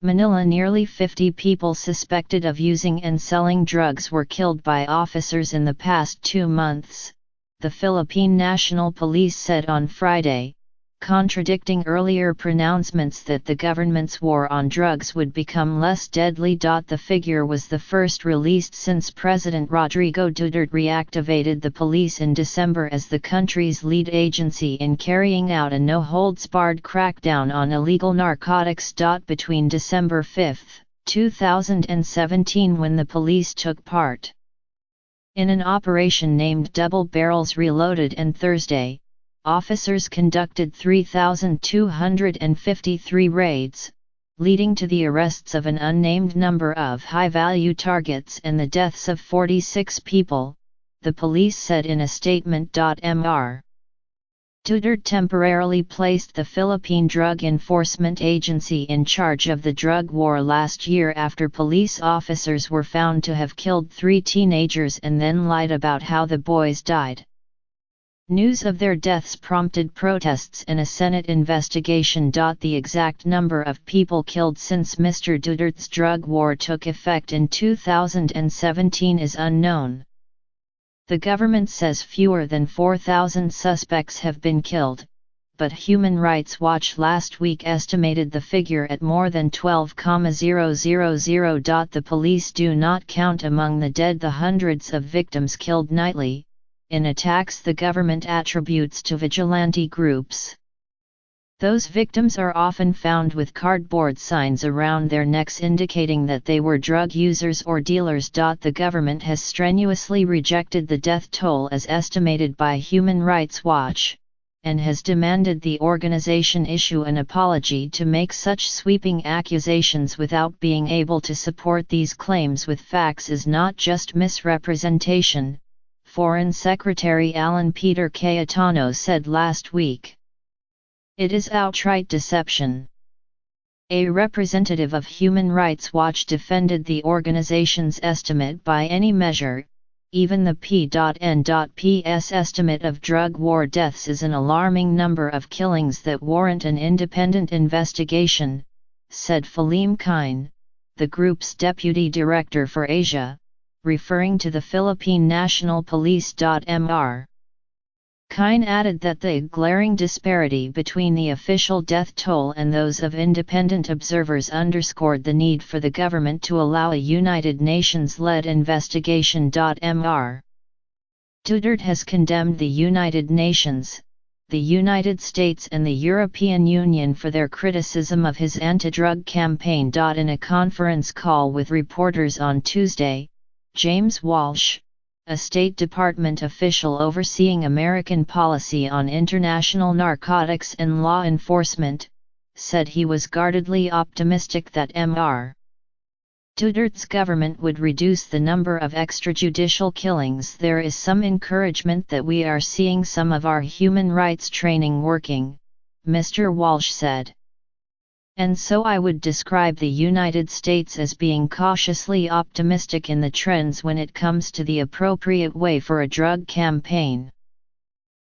Manila. Nearly 50 people suspected of using and selling drugs were killed by officers in the past 2 months, the Philippine National Police said on Friday, contradicting earlier pronouncements that the government's war on drugs would become less deadly. The figure was the first released since President Rodrigo Duterte reactivated the police in December as the country's lead agency in carrying out a no-holds-barred crackdown on illegal narcotics. Between December 5, 2017, when the police took part in an operation named Double Barrels Reloaded, and Thursday, officers conducted 3,253 raids, leading to the arrests of an unnamed number of high-value targets and the deaths of 46 people, the police said in a statement. Mr. Duterte temporarily placed the Philippine Drug Enforcement Agency in charge of the drug war last year after police officers were found to have killed 3 teenagers and then lied about how the boys died. News of their deaths prompted protests and a Senate investigation. The exact number of people killed since Mr. Duterte's drug war took effect in 2017 is unknown. The government says fewer than 4,000 suspects have been killed, but Human Rights Watch last week estimated the figure at more than 12,000. The police do not count among the dead the hundreds of victims killed nightly in attacks the government attributes to vigilante groups. Those victims are often found with cardboard signs around their necks indicating that they were drug users or dealers. The government has strenuously rejected the death toll as estimated by Human Rights Watch, and has demanded the organization issue an apology to make such sweeping accusations without being able to support these claims with facts is not just misrepresentation, Foreign Secretary Alan Peter Cayetano said last week. It is outright deception. A representative of Human Rights Watch defended the organization's estimate by any measure. Even the P.N.P's estimate of drug war deaths is an alarming number of killings that warrant an independent investigation, said Philippine Kine, the group's deputy director for Asia, referring to the Philippine National Police. Mr. Kine added that the glaring disparity between the official death toll and those of independent observers underscored the need for the government to allow a United Nations-led investigation. Mr. Duterte has condemned the United Nations, the United States and the European Union for their criticism of his anti-drug campaign. In a conference call with reporters on Tuesday, James Walsh, a State Department official overseeing American policy on international narcotics and law enforcement, said he was guardedly optimistic that Mr. Duterte's government would reduce the number of extrajudicial killings. There is some encouragement that we are seeing some of our human rights training working, Mr. Walsh said. And so I would describe the United States as being cautiously optimistic in the trends when it comes to the appropriate way for a drug campaign.